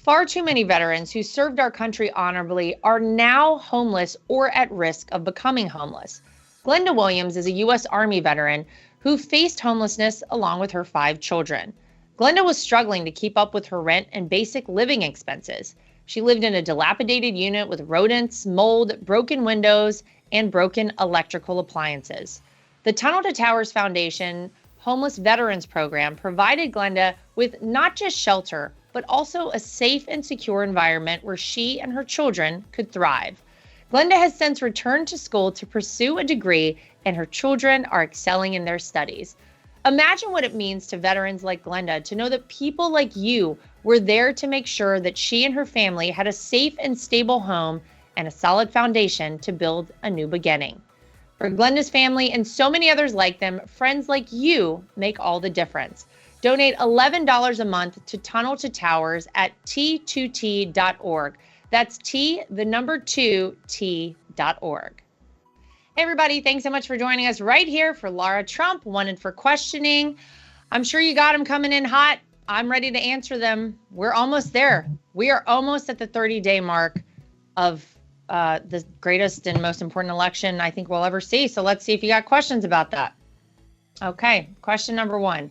Far too many veterans who served our country honorably are now homeless or at risk of becoming homeless. Glenda Williams is a U.S. Army veteran who faced homelessness along with her 5 children. Glenda was struggling to keep up with her rent and basic living expenses. She lived in a dilapidated unit with rodents, mold, broken windows, and broken electrical appliances. The Tunnel to Towers Foundation Homeless Veterans Program provided Glenda with not just shelter, but also a safe and secure environment where she and her children could thrive. Glenda has since returned to school to pursue a degree, and her children are excelling in their studies. Imagine what it means to veterans like Glenda to know that people like you were there to make sure that she and her family had a safe and stable home and a solid foundation to build a new beginning. For Glenda's family and so many others like them, friends like you make all the difference. Donate $11 a month to Tunnel to Towers at t2t.org. That's t2t.org. Hey everybody, thanks so much for joining us right here for Lara Trump, Wanted for Questioning. I'm sure you got them coming in hot. I'm ready to answer them. We're almost there. We are almost at the 30-day mark of the greatest and most important election I think we'll ever see. So let's see if you got questions about that. Okay, question number 1.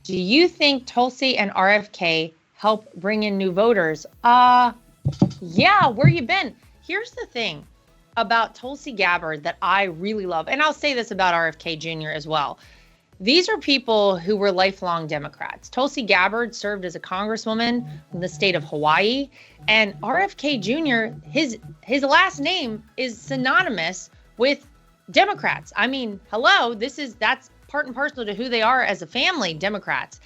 Do you think Tulsi and RFK help bring in new voters? Yeah, where you been? Here's the thing about Tulsi Gabbard that I really love, and I'll say this about RFK Jr. as well. These are people who were lifelong Democrats. Tulsi Gabbard served as a congresswoman in the state of Hawaii, and RFK Jr., his last name is synonymous with Democrats. I mean, hello, that's part and parcel to who they are as a family, Democrats.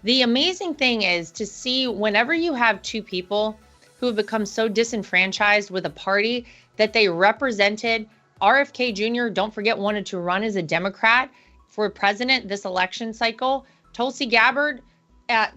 The amazing thing is to see whenever you have two people who have become so disenfranchised with a party that they represented. RFK Jr., don't forget, wanted to run as a Democrat for president this election cycle. Tulsi Gabbard, I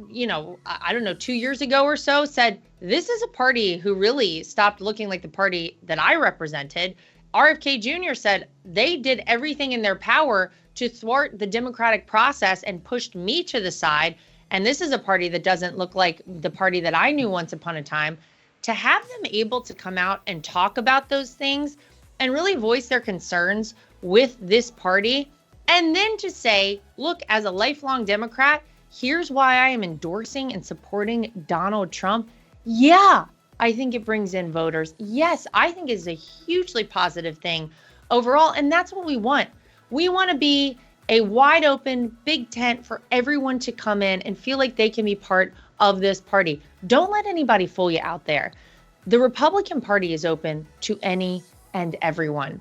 don't know, 2 years ago or so, said, this is a party who really stopped looking like the party that I represented. RFK Jr. said they did everything in their power to thwart the democratic process and pushed me to the side. And this is a party that doesn't look like the party that I knew once upon a time. To have them able to come out and talk about those things and really voice their concerns with this party, and then to say, look, as a lifelong Democrat, here's why I am endorsing and supporting Donald Trump. Yeah, I think it brings in voters. Yes, I think it's a hugely positive thing overall. And that's what we want. We want to be a wide open, big tent for everyone to come in and feel like they can be part of this party. Don't let anybody fool you out there. The Republican Party is open to any and everyone.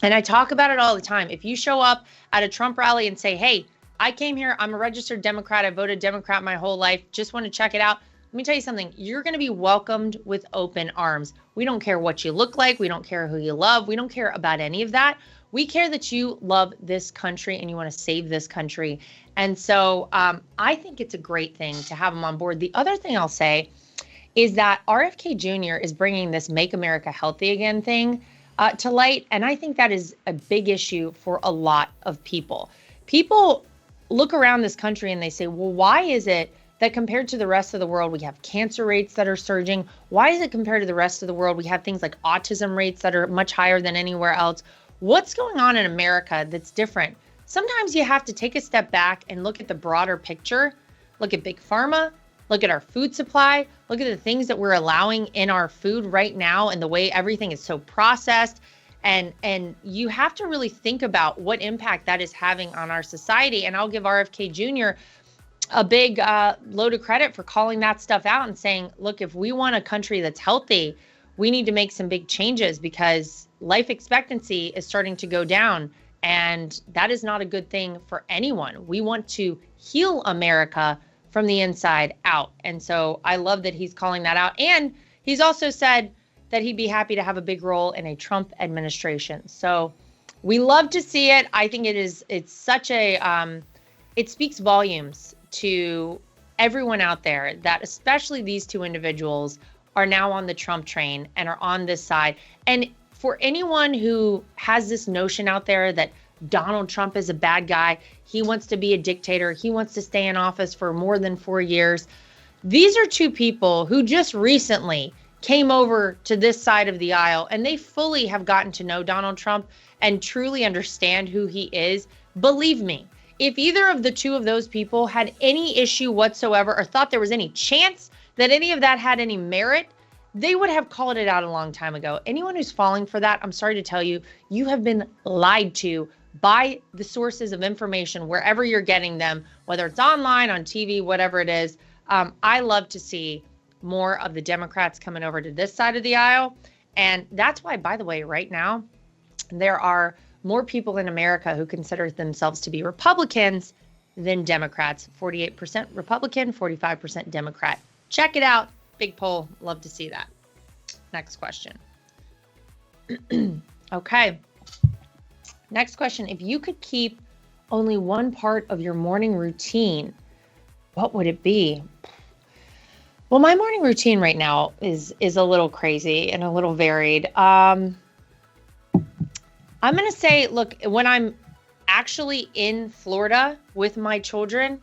And I talk about it all the time. If you show up at a Trump rally and say, hey, I came here, I'm a registered Democrat, I voted Democrat my whole life, just want to check it out. Let me tell you something, you're going to be welcomed with open arms. We don't care what you look like. We don't care who you love. We don't care about any of that. We care that you love this country and you want to save this country. And so I think it's a great thing to have them on board. The other thing I'll say is that RFK Jr. is bringing this Make America Healthy Again thing to light. And I think that is a big issue for a lot of people. People look around this country and they say, well, why is it that compared to the rest of the world, we have cancer rates that are surging? Why is it compared to the rest of the world, we have things like autism rates that are much higher than anywhere else? What's going on in America that's different? Sometimes you have to take a step back and look at the broader picture. Look at Big Pharma. Look at our food supply. Look at the things that we're allowing in our food right now and the way everything is so processed. And you have to really think about what impact that is having on our society. And I'll give RFK Jr. a big load of credit for calling that stuff out and saying, look, if we want a country that's healthy, we need to make some big changes because life expectancy is starting to go down. And that is not a good thing for anyone. We want to heal America from the inside out. And so I love that he's calling that out. And he's also said that he'd be happy to have a big role in a Trump administration. So we love to see it. I think it's such a, it speaks volumes to everyone out there that especially these two individuals are now on the Trump train and are on this side. And for anyone who has this notion out there that Donald Trump is a bad guy, he wants to be a dictator, he wants to stay in office for more than 4 years, These are two people who just recently came over to this side of the aisle, and they fully have gotten to know Donald Trump and truly understand who he is. Believe me, if either of the two of those people had any issue whatsoever or thought there was any chance that any of that had any merit, they would have called it out a long time ago. Anyone who's falling for that, I'm sorry to tell you, you have been lied to by the sources of information, wherever you're getting them, whether it's online, on TV, whatever it is. I love to see more of the Democrats coming over to this side of the aisle. And that's why, by the way, right now, there are more people in America who consider themselves to be Republicans than Democrats. 48% Republican, 45% Democrat. Check it out. Big poll. Love to see that. Next question. Okay. Next question. If you could keep only one part of your morning routine, what would it be? Well, my morning routine right now is a little crazy and a little varied. I'm going to say, look, when I'm actually in Florida with my children,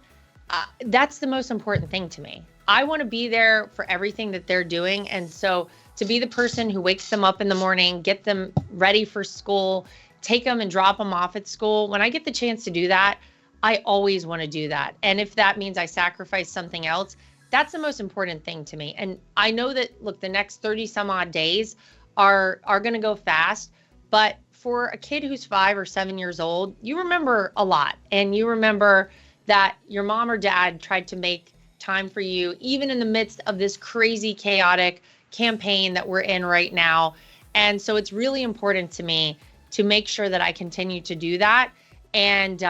that's the most important thing to me. I want to be there for everything that they're doing. And so to be the person who wakes them up in the morning, get them ready for school, take them and drop them off at school, when I get the chance to do that, I always want to do that. And if that means I sacrifice something else, that's the most important thing to me. And I know that, look, the next 30 some odd days are going to go fast, but for a kid who's 5 or 7 years old, you remember a lot. And you remember that your mom or dad tried to make time for you, even in the midst of this crazy, chaotic campaign that we're in right now. And so it's really important to me to make sure that I continue to do that. And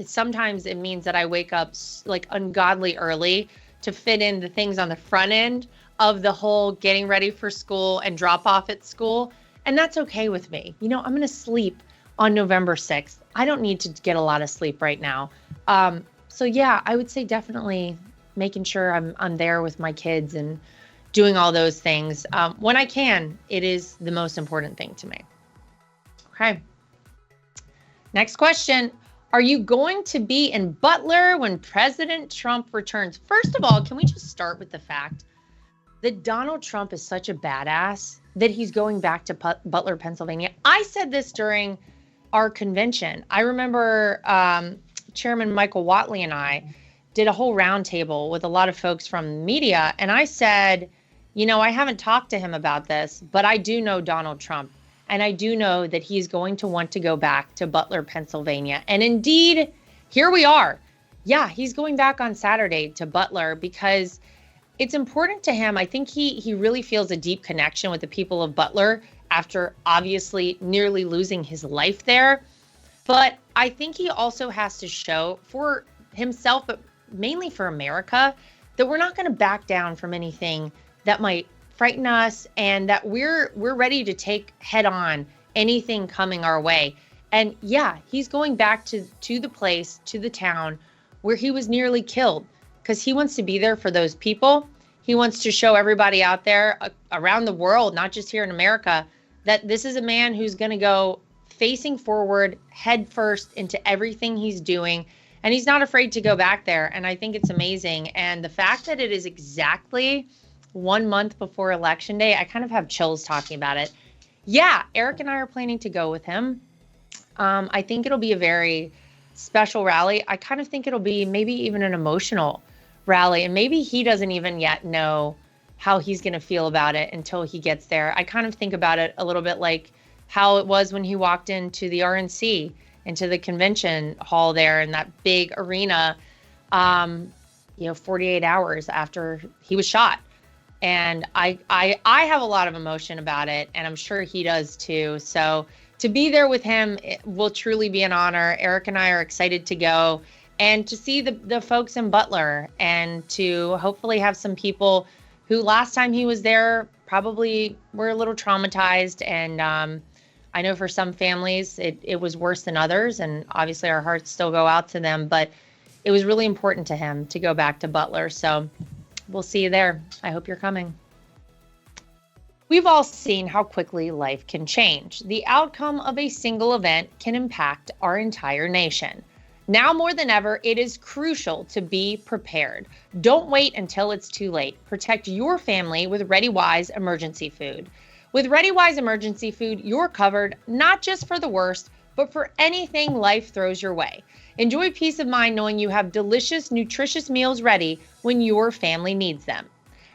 sometimes it means that I wake up like ungodly early to fit in the things on the front end of the whole getting ready for school and drop off at school. And that's okay with me. You know, I'm going to sleep on November 6th. I don't need to get a lot of sleep right now. So yeah, I would say definitely making sure I'm there with my kids and doing all those things. When I can, it is the most important thing to me. Okay. Next question. Are you going to be in Butler when President Trump returns? First of all, can we just start with the fact that Donald Trump is such a badass that he's going back to Butler, Pennsylvania? I said this during our convention. I remember Chairman Michael Whatley and I did a whole roundtable with a lot of folks from the media. And I said, you know, I haven't talked to him about this, but I do know Donald Trump. And I do know that he's going to want to go back to Butler, Pennsylvania. And indeed, here we are. Yeah, he's going back on Saturday to Butler because it's important to him. I think he really feels a deep connection with the people of Butler after obviously nearly losing his life there. But I think he also has to show for himself, but mainly for America, that we're not going to back down from anything that might frighten us, and that we're ready to take head on anything coming our way. And yeah, he's going back to the place, to the town where he was nearly killed, because he wants to be there for those people. He wants to show everybody out there around the world, not just here in America, that this is a man who's going to go facing forward, head first into everything he's doing. And he's not afraid to go back there. And I think it's amazing. And the fact that it is exactly 1 month before Election Day, I kind of have chills talking about it. Yeah, Eric and I are planning to go with him. I think it'll be a very special rally. I kind of think it'll be maybe even an emotional rally. And maybe he doesn't even yet know how he's going to feel about it until he gets there. I kind of think about it a little bit like how it was when he walked into the RNC, into the convention hall there in that big arena, 48 hours after he was shot. And I have a lot of emotion about it, and I'm sure he does too. So to be there with him will truly be an honor. Eric and I are excited to go and to see the folks in Butler, and to hopefully have some people who last time he was there probably were a little traumatized. And I know for some families it was worse than others, and obviously our hearts still go out to them, but it was really important to him to go back to Butler. So we'll see you there. I hope you're coming. We've all seen how quickly life can change. The outcome of a single event can impact our entire nation. Now more than ever, it is crucial to be prepared. Don't wait until it's too late. Protect your family with ReadyWise emergency food. With ReadyWise emergency food, you're covered not just for the worst, but for anything life throws your way. Enjoy peace of mind knowing you have delicious, nutritious meals ready when your family needs them.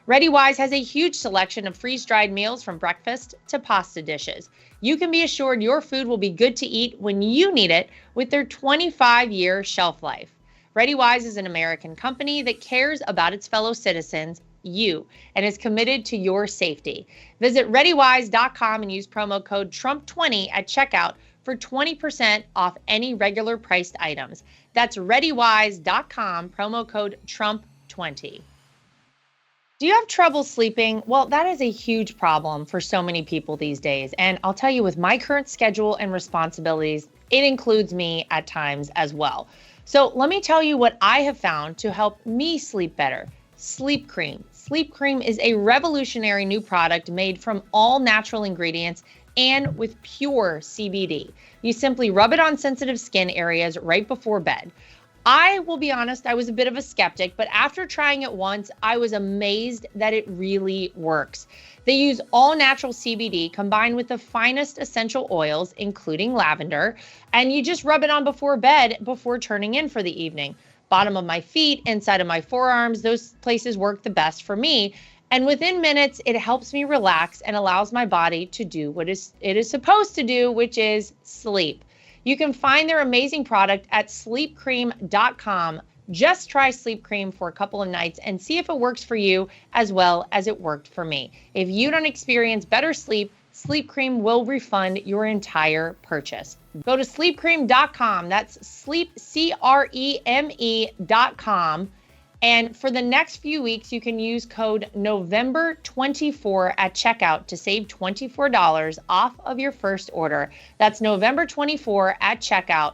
ReadyWise has a huge selection of freeze-dried meals from breakfast to pasta dishes. You can be assured your food will be good to eat when you need it with their 25-year shelf life. ReadyWise is an American company that cares about its fellow citizens, you, and is committed to your safety. Visit ReadyWise.com and use promo code Trump20 at checkout for 20% off any regular priced items. That's ReadyWise.com, promo code Trump20. Do you have trouble sleeping? Well, that is a huge problem for so many people these days. And I'll tell you, with my current schedule and responsibilities, it includes me at times as well. So let me tell you what I have found to help me sleep better. Sleep Cream. Sleep Cream is a revolutionary new product made from all natural ingredients and with pure CBD. You simply rub it on sensitive skin areas right before bed. I will be honest, I was a bit of a skeptic, but after trying it once, I was amazed that it really works. They use all natural CBD combined with the finest essential oils, including lavender, and you just rub it on before bed before turning in for the evening. Bottom of my feet, inside of my forearms, those places work the best for me. And within minutes, it helps me relax and allows my body to do what it is supposed to do, which is sleep. You can find their amazing product at sleepcream.com. Just try Sleep Cream for a couple of nights and see if it works for you as well as it worked for me. If you don't experience better sleep, Sleep Cream will refund your entire purchase. Go to sleepcream.com. That's sleepcreme.com. And for the next few weeks, you can use code November24 at checkout to save $24 off of your first order. That's November24 at checkout,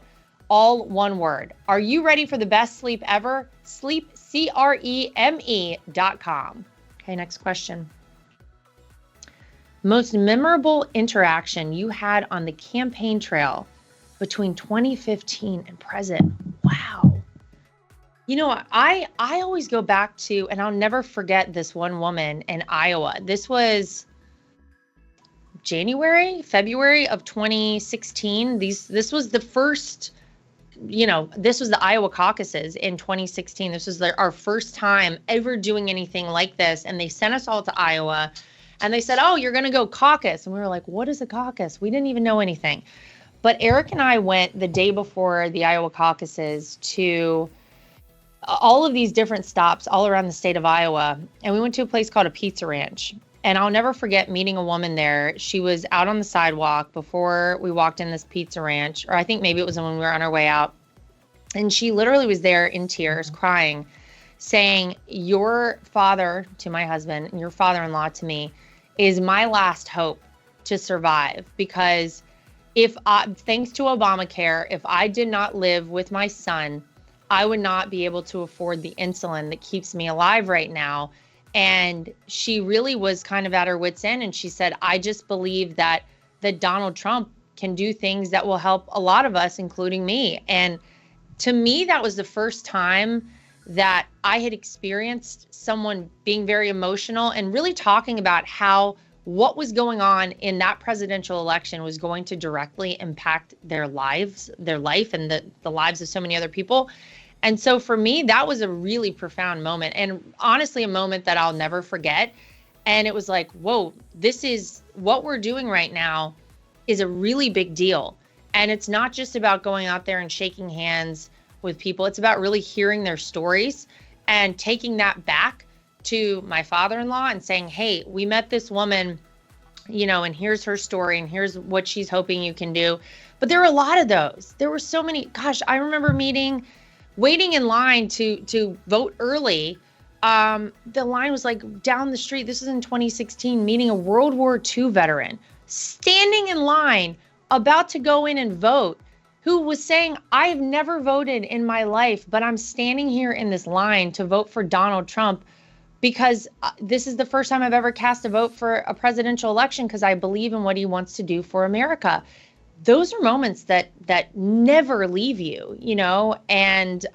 all one word. Are you ready for the best sleep ever? Sleepcreme.com. Okay, next question. Most memorable interaction you had on the campaign trail between 2015 and present? Wow. You know, I always go back to, and I'll never forget this one woman in Iowa. This was February of 2016. This was the first, this was the Iowa caucuses in 2016. This was our first time ever doing anything like this. And they sent us all to Iowa and they said, oh, you're going to go caucus. And we were like, what is a caucus? We didn't even know anything. But Eric and I went the day before the Iowa caucuses to all of these different stops all around the state of Iowa. And we went to a place called a Pizza Ranch. And I'll never forget meeting a woman there. She was out on the sidewalk before we walked in this Pizza Ranch, or I think maybe it was when we were on our way out. And she literally was there in tears, crying, saying, your father to my husband and your father-in-law to me is my last hope to survive. Because thanks to Obamacare, if I did not live with my son, I would not be able to afford the insulin that keeps me alive right now. And she really was kind of at her wit's end. And she said, I just believe that Donald Trump can do things that will help a lot of us, including me. And to me, that was the first time that I had experienced someone being very emotional and really talking about how what was going on in that presidential election was going to directly impact their life, and the lives of so many other people. And so for me, that was a really profound moment, and honestly, a moment that I'll never forget. And it was like, whoa, this is what we're doing right now is a really big deal. And it's not just about going out there and shaking hands with people. It's about really hearing their stories and taking that back to my father-in-law and saying, hey, we met this woman, and here's her story and here's what she's hoping you can do. But there were a lot of those. There were so many. Gosh, I remember waiting in line to vote early. The line was like down the street. This was in 2016, meeting a World War II veteran, standing in line, about to go in and vote, who was saying, I've never voted in my life, but I'm standing here in this line to vote for Donald Trump because this is the first time I've ever cast a vote for a presidential election because I believe in what he wants to do for America. those are moments that never leave you, you know, and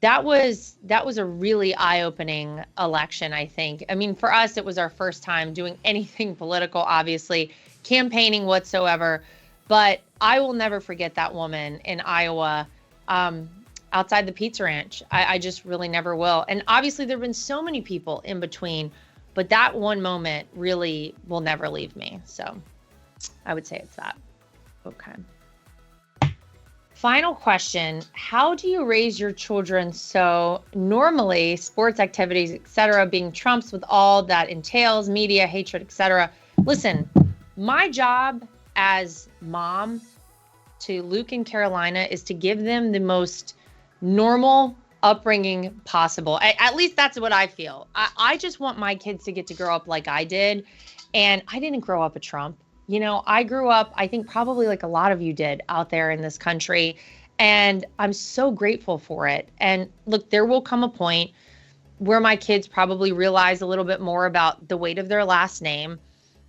that was a really eye-opening election, I think. I mean, for us, it was our first time doing anything political, obviously, campaigning whatsoever. But I will never forget that woman in Iowa, um, outside the Pizza Ranch. I just really never will. And obviously, there have been so many people in between, but that one moment really will never leave me. So I would say it's that. Okay. Final question. How do you raise your children so normally sports activities, etc., being trumps with all that entails, media, hatred, etc.? Listen, my job as mom to Luke and Carolina is to give them the most normal upbringing possible. At least that's what I feel. I just want my kids to get to grow up like I did. And I didn't grow up a Trump. You know, I grew up, I think probably like a lot of you did out there in this country. And I'm so grateful for it. And look, there will come a point where my kids probably realize a little bit more about the weight of their last name,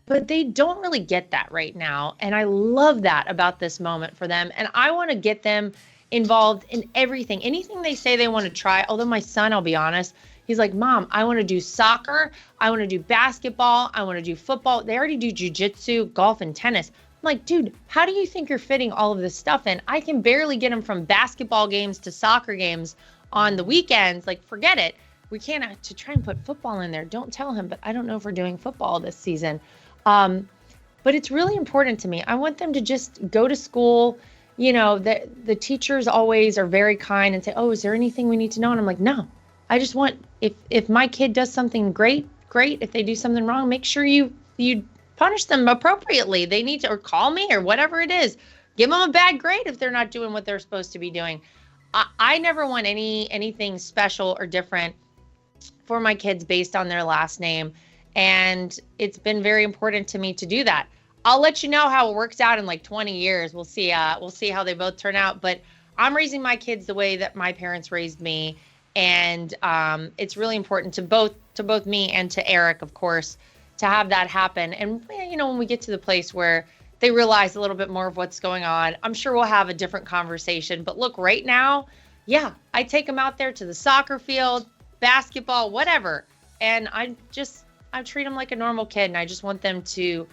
but they don't really get that right now. And I love that about this moment for them. And I want to get them involved in everything, anything they say they want to try. Although my son, I'll be honest, he's like, Mom, I want to do soccer. I want to do basketball. I want to do football. They already do jujitsu, golf, and tennis. I'm like, dude, how do you think you're fitting all of this stuff in? I can barely get them from basketball games to soccer games on the weekends. Like, forget it. We can't to try and put football in there. Don't tell him, but I don't know if we're doing football this season. But it's really important to me. I want them to just go to school. You know, the teachers always are very kind and say, oh, is there anything we need to know? And I'm like, no. I just want, if my kid does something great. If they do something wrong, make sure you punish them appropriately. They need to, or call me or whatever it is. Give them a bad grade if they're not doing what they're supposed to be doing. I never want anything special or different for my kids based on their last name. And it's been very important to me to do that. I'll let you know how it works out in like 20 years. We'll see how they both turn out. But I'm raising my kids the way that my parents raised me. And it's really important to both me and to Eric, of course, to have that happen. And, you know, when we get to the place where they realize a little bit more of what's going on, I'm sure we'll have a different conversation. But look, right now, yeah, I take them out there to the soccer field, basketball, whatever. And I treat them like a normal kid. And I just want them to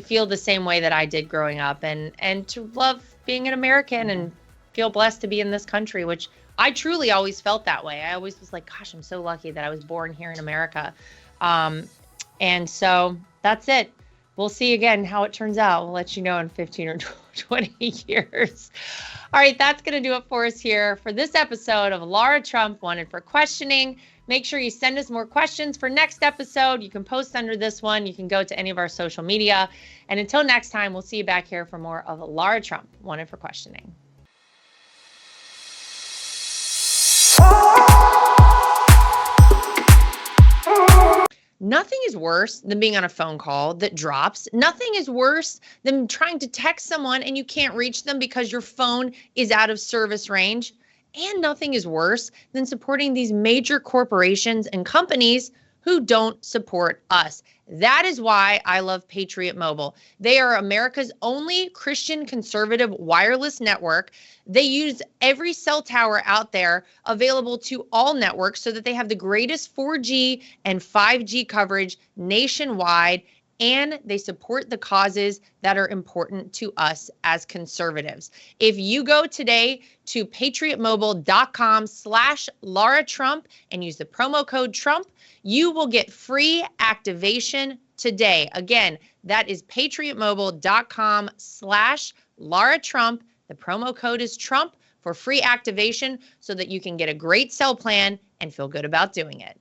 feel the same way that I did growing up and to love being an American and feel blessed to be in this country, which I truly always felt that way. I always was like, gosh, I'm so lucky that I was born here in America. And so that's it. We'll see again how it turns out. We'll let you know in 15 or 20 years. All right, that's going to do it for us here for this episode of Lara Trump Wanted for Questioning. Make sure you send us more questions for next episode. You can post under this one. You can go to any of our social media. And until next time, we'll see you back here for more of Lara Trump Wanted for Questioning. Nothing is worse than being on a phone call that drops. Nothing is worse than trying to text someone and you can't reach them because your phone is out of service range. And nothing is worse than supporting these major corporations and companies who don't support us. That is why I love Patriot Mobile. They are America's only Christian conservative wireless network. They use every cell tower out there available to all networks so that they have the greatest 4G and 5G coverage nationwide. And they support the causes that are important to us as conservatives. If you go today to patriotmobile.com/Lara Trump and use the promo code Trump, you will get free activation today. Again, that is patriotmobile.com/Lara Trump. The promo code is Trump for free activation so that you can get a great cell plan and feel good about doing it.